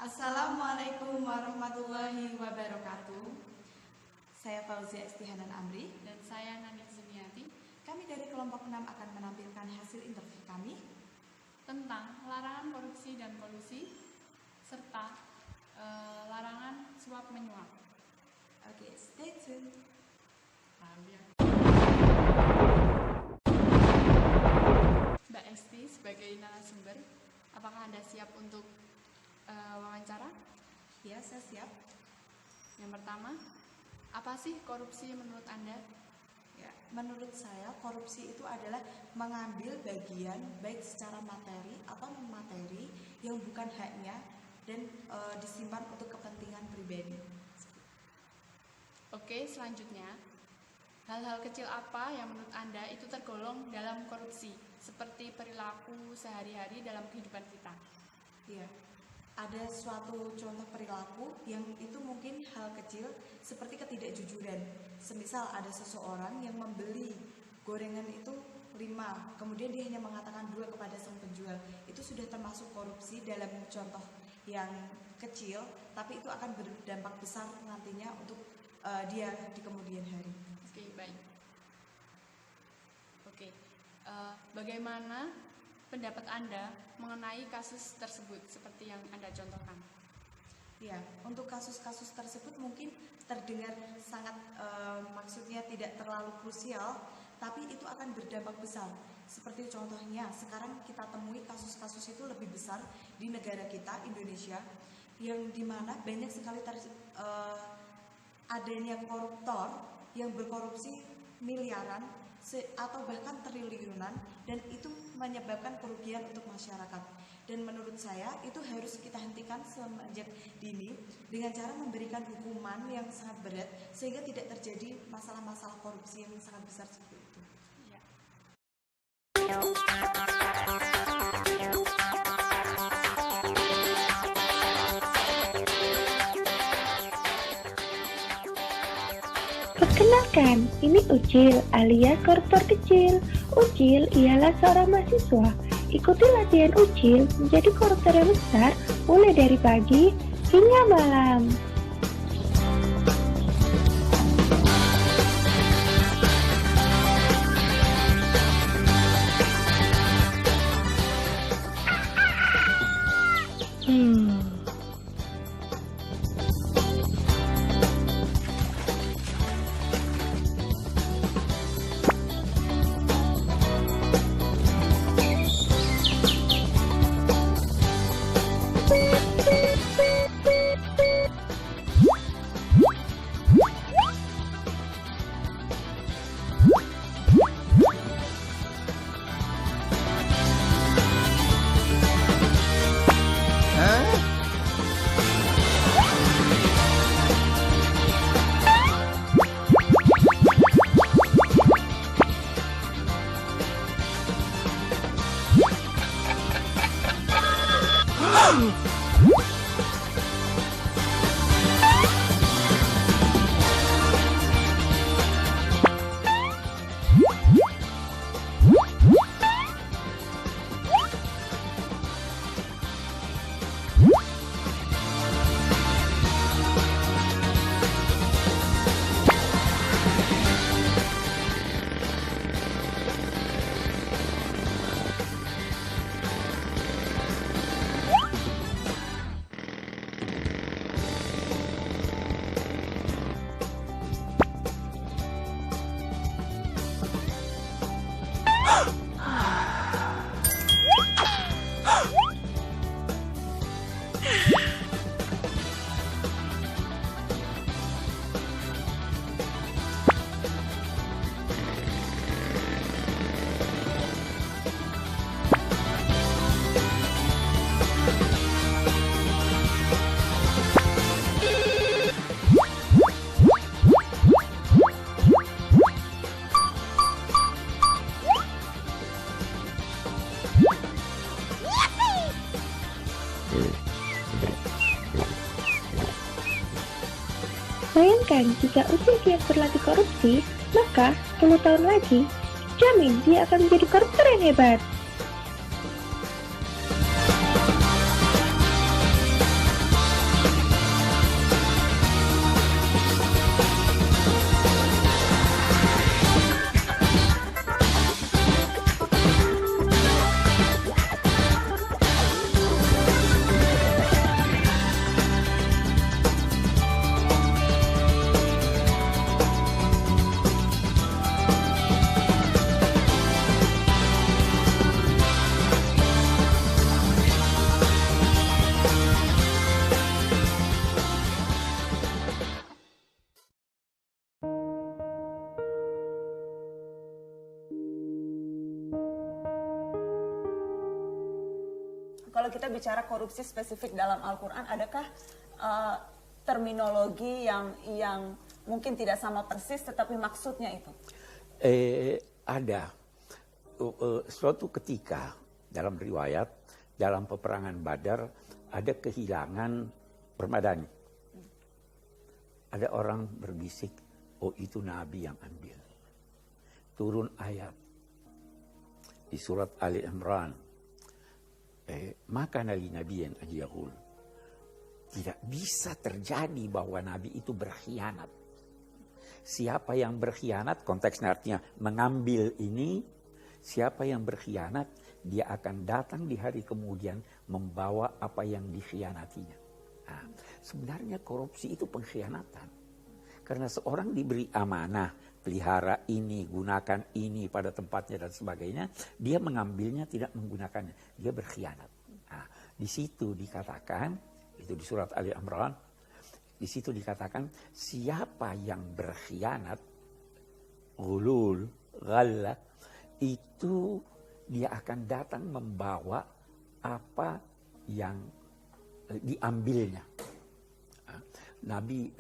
Assalamualaikum warahmatullahi wabarakatuh. Saya Fauzia Istihanan Amri dan saya Nani Zumiati. Kami dari kelompok 6 akan menampilkan hasil interview kami tentang larangan korupsi dan kolusi serta larangan suap menyuap. Oke, stay tuned. Mbak Esti sebagai narasumber, apakah Anda siap untuk wawancara? Ya, saya siap. Yang pertama, apa sih korupsi menurut Anda? Ya, menurut saya korupsi itu adalah mengambil bagian baik secara materi atau non materi yang bukan haknya dan disimpan untuk kepentingan pribadi. Oke, selanjutnya, hal-hal kecil apa yang menurut Anda itu tergolong dalam korupsi, seperti perilaku sehari-hari dalam kehidupan kita? Ya, ada suatu contoh perilaku yang itu mungkin hal kecil seperti ketidakjujuran. Semisal ada seseorang yang membeli gorengan itu 5, kemudian dia hanya mengatakan 2 kepada sang penjual. Itu sudah termasuk korupsi dalam contoh yang kecil, tapi itu akan berdampak besar nantinya untuk dia di kemudian hari. Oke, baik. Oke, bagaimana pendapat Anda mengenai kasus tersebut seperti yang Anda contohkan? Ya, untuk kasus-kasus tersebut mungkin terdengar sangat maksudnya tidak terlalu krusial, tapi itu akan berdampak besar. Seperti contohnya sekarang kita temui kasus-kasus itu lebih besar di negara kita, Indonesia, yang dimana banyak sekali adanya koruptor yang berkorupsi miliaran atau bahkan triliunan, dan itu menyebabkan kerugian untuk masyarakat. Dan menurut saya itu harus kita hentikan semenjak dini dengan cara memberikan hukuman yang sangat berat sehingga tidak terjadi masalah-masalah korupsi yang sangat besar seperti itu. Ya. Perkenalkan, ini Ucil alias koruptor kecil. Ucil ialah seorang mahasiswa. Ikuti latihan Ucil menjadi koruptor yang besar mulai dari pagi hingga malam. Bayangkan jika Ucil giat berlatih korupsi, maka 10 tahun lagi, jamin dia akan menjadi koruptor yang hebat. Kalau kita bicara korupsi spesifik dalam Al-Quran, adakah terminologi yang mungkin tidak sama persis, tetapi maksudnya itu? Ada. Suatu ketika dalam riwayat, dalam peperangan Badar, ada kehilangan permadani. Ada orang berbisik, oh itu Nabi yang ambil. Turun ayat di surat Ali Imran. Maka Nabi yang ajiyahul. Tidak bisa terjadi bahwa Nabi itu berkhianat. Siapa yang berkhianat, konteksnya artinya mengambil ini, siapa yang berkhianat, dia akan datang di hari kemudian membawa apa yang dikhianatinya. Nah, sebenarnya korupsi itu pengkhianatan. Karena seorang diberi amanah, pelihara ini, gunakan ini pada tempatnya dan sebagainya, dia mengambilnya tidak menggunakannya, dia berkhianat. Nah, di situ dikatakan, itu di surat Ali Imran, di situ dikatakan siapa yang berkhianat, ghulul, ghalla, itu dia akan datang membawa apa yang diambilnya. Nabi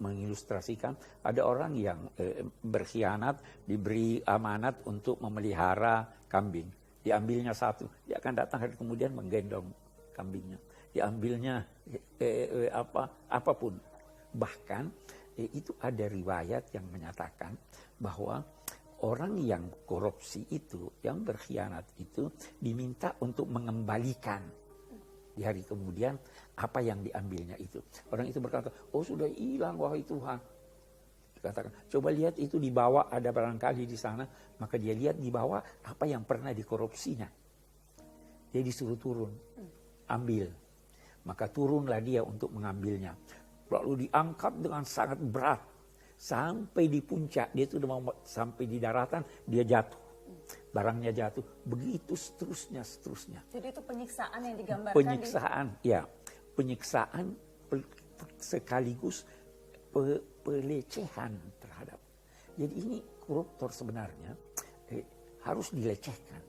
mengilustrasikan ada orang yang berkhianat, diberi amanat untuk memelihara kambing. Diambilnya satu, dia akan datang hari kemudian menggendong kambingnya. Diambilnya apapun. Bahkan itu ada riwayat yang menyatakan bahwa orang yang korupsi itu, yang berkhianat itu diminta untuk mengembalikan di hari kemudian apa yang diambilnya itu. Orang itu berkata, oh sudah hilang wahai Tuhan. Dikatakan, coba lihat itu di bawah ada barangkali di sana. Maka dia lihat di bawah apa yang pernah dikorupsinya. Dia disuruh turun, ambil. Maka turunlah dia untuk mengambilnya. Lalu diangkat dengan sangat berat. Sampai di puncak, dia sudah mau sampai di daratan, dia jatuh. Barangnya jatuh, begitu seterusnya. Jadi itu penyiksaan yang digambarkan? Penyiksaan, ya. Penyiksaan sekaligus pelecehan terhadap. Jadi ini koruptor sebenarnya harus dilecehkan.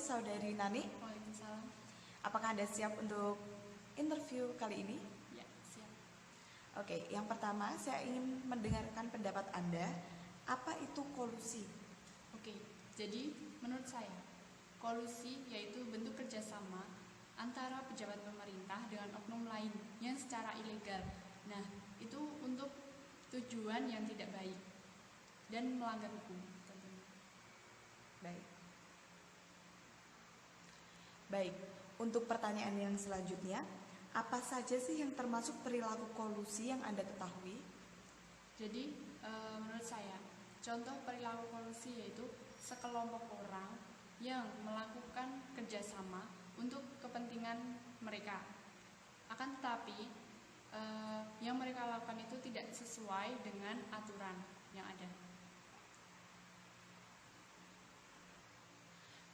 Saudari Nani, Waalaikumsalam. apakah Anda siap untuk interview kali ini? Ya, siap. Oke, yang pertama saya ingin mendengarkan pendapat Anda. Apa itu kolusi? Oke, jadi menurut saya, kolusi yaitu bentuk kerjasama antara pejabat pemerintah dengan oknum lain yang secara ilegal. Nah, itu untuk tujuan yang tidak baik dan melanggar hukum tentunya. Baik, untuk pertanyaan yang selanjutnya, apa saja sih yang termasuk perilaku kolusi yang Anda ketahui? Jadi, menurut saya, contoh perilaku kolusi yaitu sekelompok orang yang melakukan kerjasama untuk kepentingan mereka. Akan tetapi, yang mereka lakukan itu tidak sesuai dengan aturan yang ada.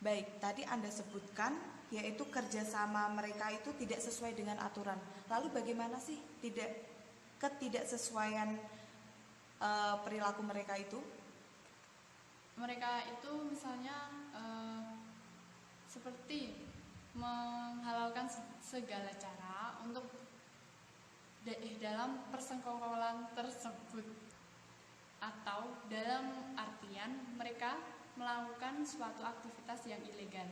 Baik, tadi Anda sebutkan yaitu kerjasama mereka itu tidak sesuai dengan aturan. Lalu bagaimana sih ketidaksesuaian perilaku mereka itu? Mereka itu misalnya seperti menghalalkan segala cara untuk dalam persekongkolan tersebut, atau dalam artian mereka melakukan suatu aktivitas yang ilegal.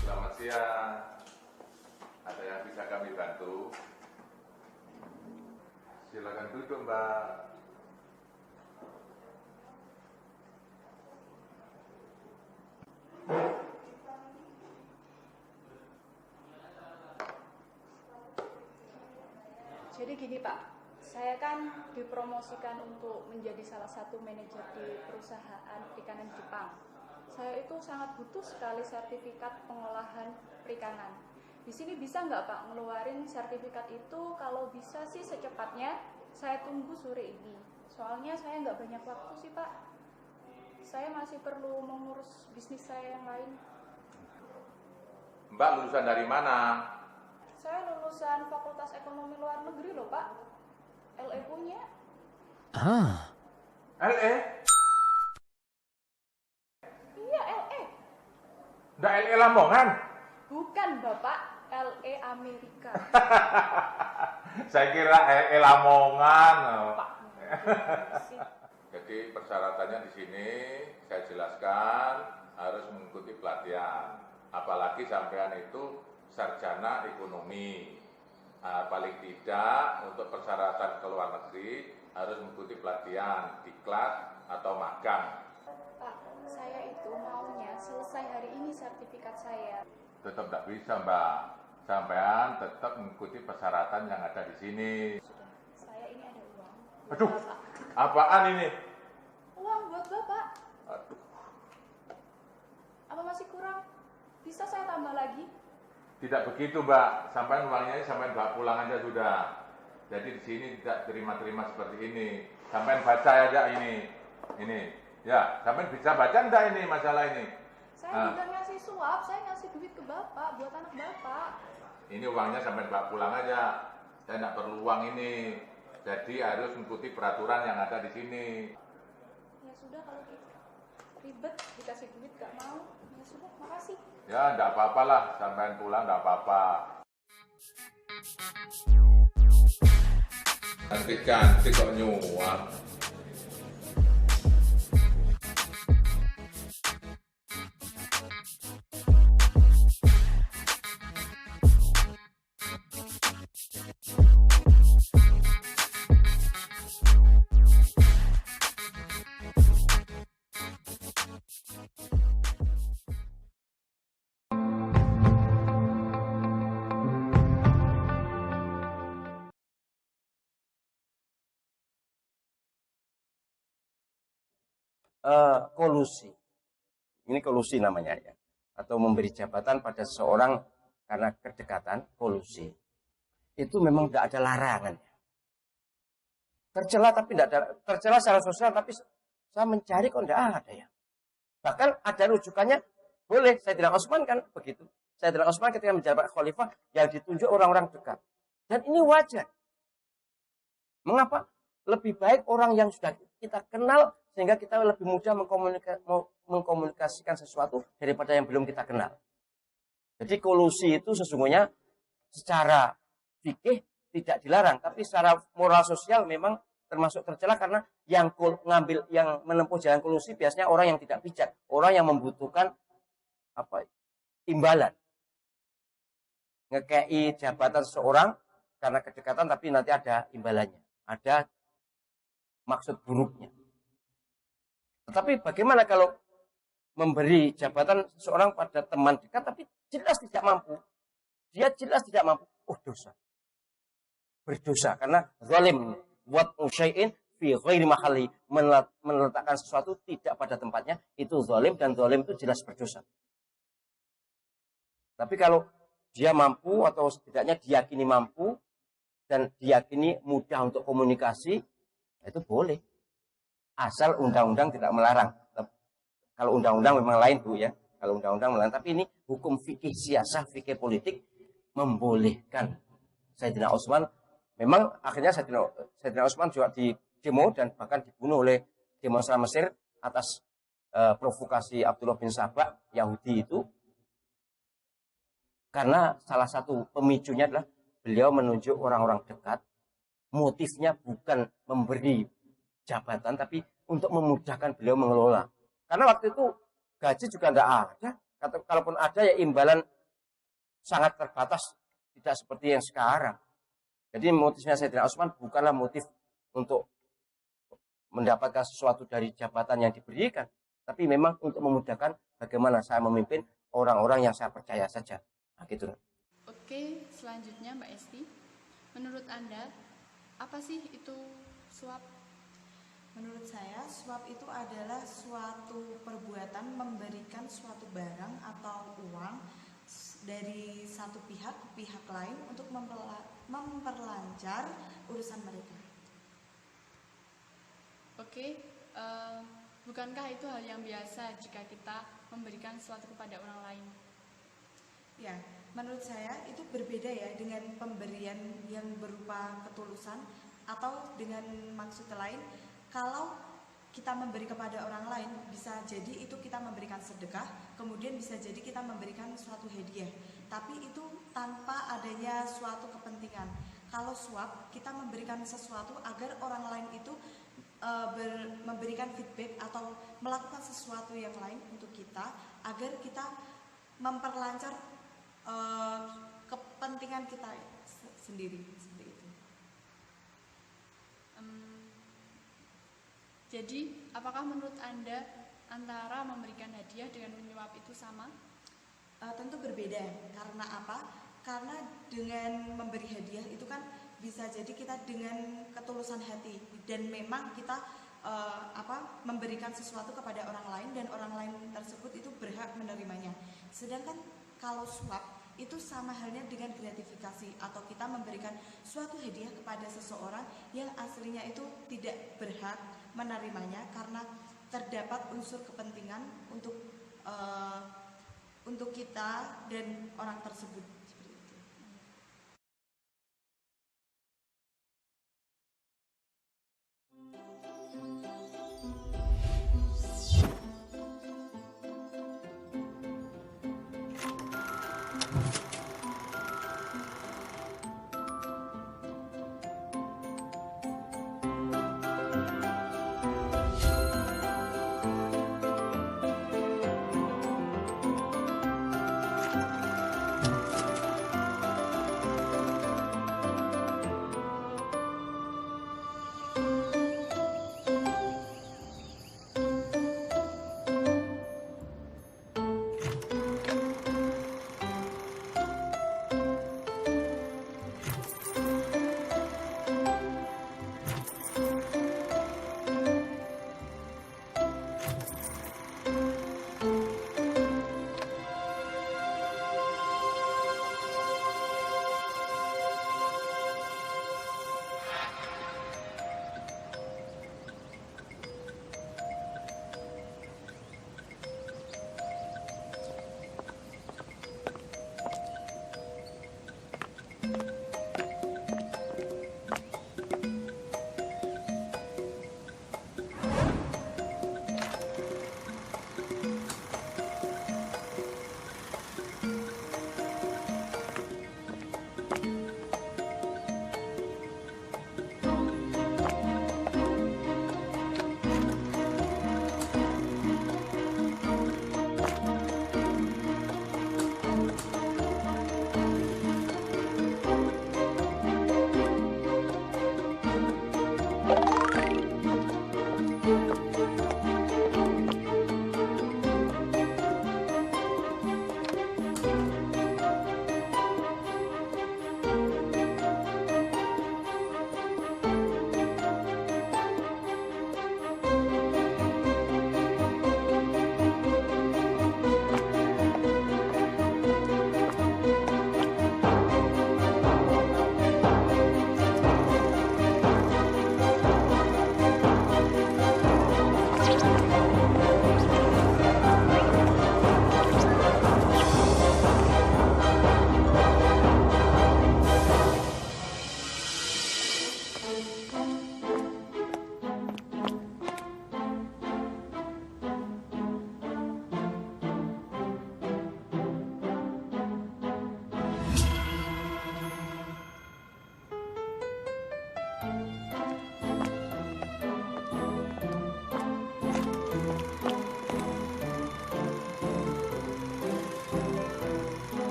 Selamat siang. Ada yang bisa kami bantu? Silakan duduk, Mbak. Jadi gini Pak, saya kan dipromosikan untuk menjadi salah satu manajer di perusahaan perikanan Jepang. saya itu sangat butuh sekali sertifikat pengolahan perikanan. Di sini bisa nggak Pak ngeluarin sertifikat itu? Kalau bisa sih secepatnya, saya tunggu sore ini. Soalnya saya nggak banyak waktu sih Pak. Saya masih perlu mengurus bisnis saya yang lain. Mbak lulusan dari mana? Saya lulusan Fakultas Ekonomi Luar Negeri loh Pak. LE punya. LE? Iya LE. Nggak LE Lamongan? Bukan Bapak, LE Amerika. Saya kira LE Lamongan. Pak. Jadi persyaratannya di sini saya jelaskan harus mengikuti pelatihan. Apalagi sampean itu sarjana ekonomi. Paling tidak untuk persyaratan ke luar negeri harus mengikuti pelatihan diklat atau magang. Pak, saya itu maunya selesai hari ini sertifikat saya. Tetap tidak bisa Mbak. Sampean tetap mengikuti persyaratan yang ada di sini. Sudah, saya ini ada uang. Buat Aduh, Bapak. apaan ini? Uang buat Bapak. Aduh. Apa masih kurang? Bisa saya tambah lagi? Tidak begitu Mbak, sampai uangnya sampai bawa pulang aja sudah. Jadi di sini tidak terima-terima seperti ini. Sampai baca aja ini. Ya, sampai bisa baca enggak ini masalah ini? Saya bukan ngasih suap, saya ngasih duit ke Bapak, buat anak Bapak. Ini uangnya sampai bawa pulang aja. Saya tidak perlu uang ini. Jadi harus mengikuti peraturan yang ada di sini. Ya sudah kalau gitu. Ribet, dikasih duit gak mau. Ya sudah, makasih. Ya, enggak apa-apalah, sampai pulang enggak apa-apa. Ganti-ganti kok nyuap. Kolusi. Ini kolusi namanya ya. Atau memberi jabatan pada seseorang karena kedekatan, kolusi. Itu memang tidak ada larangan. Tercela tapi tidak ada, tercela secara sosial tapi saya mencari kok tidak ada ya. Bahkan ada rujukannya, boleh. Sayyidina Utsman kan begitu. Sayyidina Utsman ketika menjabat khalifah yang ditunjuk orang-orang dekat. Dan ini wajar. Mengapa? Lebih baik orang yang sudah kita kenal sehingga kita lebih mudah mengkomunikasikan sesuatu daripada yang belum kita kenal. Jadi kolusi itu sesungguhnya secara fikih tidak dilarang, tapi secara moral sosial memang termasuk tercela karena yang menempuh jalan kolusi biasanya orang yang tidak bijak, orang yang membutuhkan imbalan. Ngekei jabatan seseorang karena kedekatan tapi nanti ada imbalannya, ada maksud buruknya. Tetapi bagaimana kalau memberi jabatan seseorang pada teman dekat tapi jelas tidak mampu. Dia jelas tidak mampu. Oh, dosa. Berdosa karena zalim. Buat syai'in fi ghairi mahalli, meletakkan sesuatu tidak pada tempatnya, itu zalim, dan zalim itu jelas berdosa. Tapi kalau dia mampu atau setidaknya diyakini mampu dan diyakini mudah untuk komunikasi, itu boleh. Asal undang-undang tidak melarang. Kalau undang-undang memang lain Bu ya. Kalau undang-undang melarang, tapi ini hukum fikih siasah, fikih politik membolehkan. Sayyidina Utsman memang akhirnya Sayyidina Utsman juga di demo dan bahkan dibunuh oleh demonstran Mesir atas provokasi Abdullah bin Sabah Yahudi itu. Karena salah satu pemicunya adalah beliau menunjuk orang-orang dekat. Motifnya bukan memberi jabatan tapi untuk memudahkan beliau mengelola. Karena waktu itu gaji juga tidak ada. Kalaupun ada ya imbalan sangat terbatas, tidak seperti yang sekarang. Jadi motifnya Sayyidina Utsman bukanlah motif untuk mendapatkan sesuatu dari jabatan yang diberikan, tapi memang untuk memudahkan bagaimana saya memimpin orang-orang yang saya percaya saja. Nah, gitu. Oke, selanjutnya Mbak Esti. Menurut Anda, apa sih itu suap? Menurut saya, suap itu adalah suatu perbuatan memberikan suatu barang atau uang dari satu pihak ke pihak lain untuk memperlancar urusan mereka. Oke, bukankah itu hal yang biasa jika kita memberikan sesuatu kepada orang lain? Ya, menurut saya itu berbeda ya dengan pemberian yang berupa ketulusan atau dengan maksud lain. Kalau kita memberi kepada orang lain, bisa jadi itu kita memberikan sedekah, kemudian bisa jadi kita memberikan suatu hadiah. Tapi itu tanpa adanya suatu kepentingan. Kalau suap, kita memberikan sesuatu agar orang lain itu memberikan feedback atau melakukan sesuatu yang lain untuk kita, agar kita memperlancar kepentingan kita sendiri, seperti itu. Jadi, apakah menurut Anda antara memberikan hadiah dengan menyuap itu sama? Tentu berbeda. Karena apa? Karena dengan memberi hadiah itu kan bisa jadi kita dengan ketulusan hati dan memang kita memberikan sesuatu kepada orang lain dan orang lain tersebut itu berhak menerimanya. Sedangkan kalau suap itu sama halnya dengan gratifikasi atau kita memberikan suatu hadiah kepada seseorang yang aslinya itu tidak berhak menerimanya karena terdapat unsur kepentingan untuk kita dan orang tersebut. Seperti itu.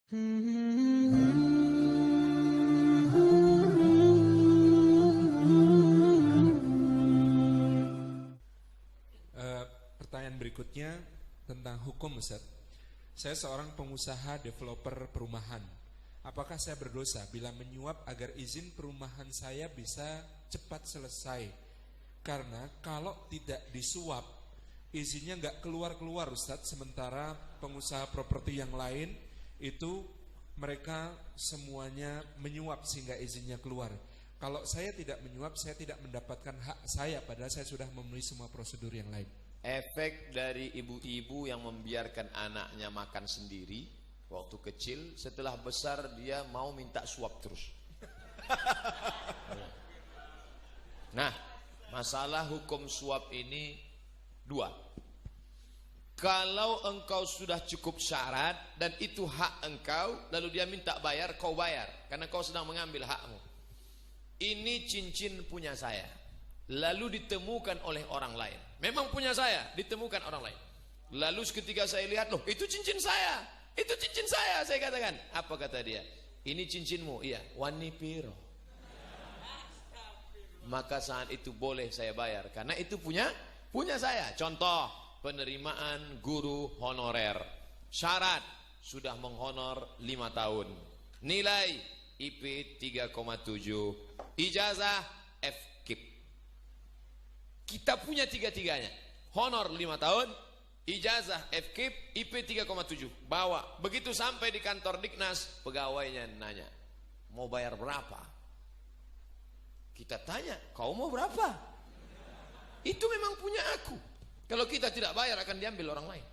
Pertanyaan berikutnya tentang hukum, Ustaz. Saya seorang pengusaha developer perumahan. Apakah saya berdosa bila menyuap agar izin perumahan saya bisa cepat selesai? Karena kalau tidak disuap, izinnya nggak keluar-keluar, Ustaz. Sementara pengusaha properti yang lain itu mereka semuanya menyuap sehingga izinnya keluar. Kalau saya tidak menyuap, saya tidak mendapatkan hak saya, padahal saya sudah memenuhi semua prosedur yang lain. Efek dari ibu-ibu yang membiarkan anaknya makan sendiri waktu kecil, setelah besar dia mau minta suap terus. Nah, masalah hukum suap ini dua. Kalau engkau sudah cukup syarat dan itu hak engkau, lalu dia minta bayar, kau bayar karena kau sedang mengambil hakmu. Ini cincin punya saya, lalu ditemukan oleh orang lain. Memang punya saya, ditemukan orang lain. Lalu ketika saya lihat, loh itu cincin saya, itu cincin saya katakan. Apa kata dia? Ini cincinmu, iya. Wani piro. Maka saat itu boleh saya bayar, karena itu punya saya. Contoh, penerimaan guru honorer. Syarat, sudah menghonor 5 tahun. Nilai IP 3,7. Ijazah FKIP. Kita punya tiga-tiganya. Honor 5 tahun, ijazah FKIP, IP 3,7. Bawa. Begitu sampai di kantor Diknas, pegawainya nanya, mau bayar berapa? Kita tanya, kau mau berapa? Itu memang punya aku. Kalau kita tidak bayar akan diambil orang lain.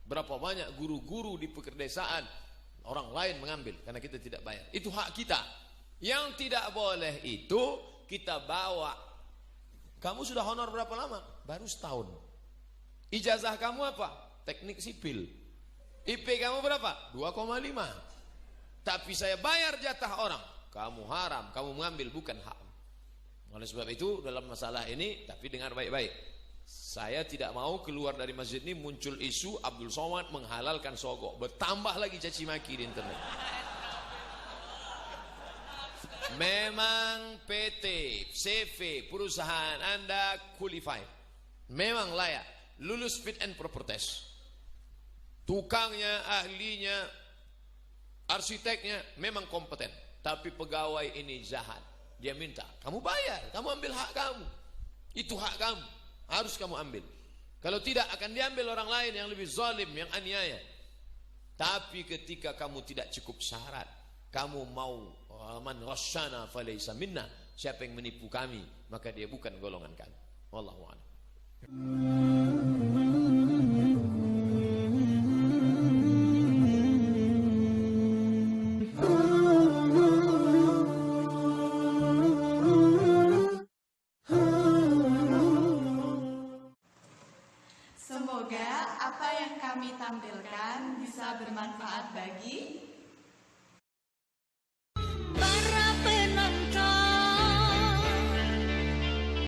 Berapa banyak guru-guru di pedesaan orang lain mengambil karena kita tidak bayar. Itu hak kita. Yang tidak boleh itu kita bawa. Kamu sudah honor berapa lama? Baru setahun. Ijazah kamu apa? Teknik sipil. IP kamu berapa? 2,5. Tapi saya bayar jatah orang. Kamu haram, kamu mengambil, bukan hak. Oleh sebab itu dalam masalah ini, tapi dengar baik-baik, saya tidak mau keluar dari masjid ini muncul isu Abdul Somad menghalalkan sogok. Bertambah lagi caci maki di internet. Memang PT, CV, perusahaan Anda qualified, memang layak, lulus fit and proper test. Tukangnya, ahlinya, arsiteknya memang kompeten. Tapi pegawai ini jahat. Dia minta, kamu bayar, kamu ambil hak kamu. Itu hak kamu, harus kamu ambil. Kalau tidak akan diambil orang lain yang lebih zalim, yang aniaya. Tapi ketika kamu tidak cukup syarat, kamu mau man rasyana falaysa minna, siapa yang menipu kami maka dia bukan golongan kami. Wallahu a'lam. Semoga apa yang kami tampilkan bisa bermanfaat bagi